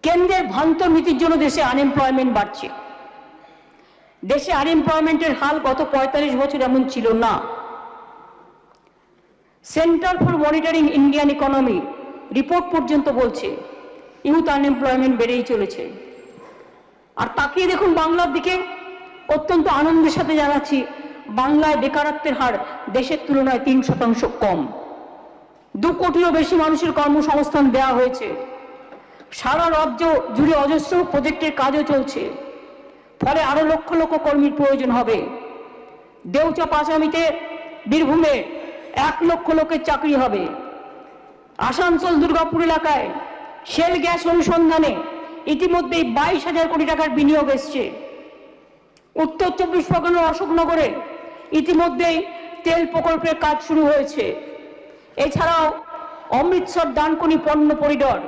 কেন্দ্রের ভ্রান্ত নীতির জন্য দেশে আনএমপ্লয়মেন্ট বাড়ছে। দেশে আনএমপ্লয়মেন্টের হাল গত ৪৫ বছর এমন ছিল না। Centre for monitoring Indian economy report পর্যন্ত বলছে ইউথ আনএমপ্লয়মেন্ট বেড়েই চলেছে। আর তাকিয়ে দেখুন বাংলার দিকে, অত্যন্ত আনন্দের সাথে জানাচ্ছি বাংলায় বেকারত্বের হার দেশের তুলনায় ৩% কম। ২ কোটিরও বেশি মানুষের কর্মসংস্থান দেওয়া হয়েছে। সারা রাজ্য জুড়ে অজস্র প্রজেক্টের কাজও চলছে, ফলে আরো লক্ষ লক্ষ কর্মীর প্রয়োজন হবে। দেউচা পাঁচামিতে বীরভূমে ১ লক্ষ লোকের চাকরি হবে। আসানসোল দুর্গাপুর এলাকায় শেল গ্যাস অনুসন্ধানে ইতিমধ্যেই ২২,০০০ কোটি টাকার বিনিয়োগ এসছে। উত্তর ২৪ পরগনার অশোকনগরে ইতিমধ্যেই তেল প্রকল্পের কাজ শুরু হয়েছে। এছাড়াও অমৃতসর ডানকুনি পণ্য করিডর,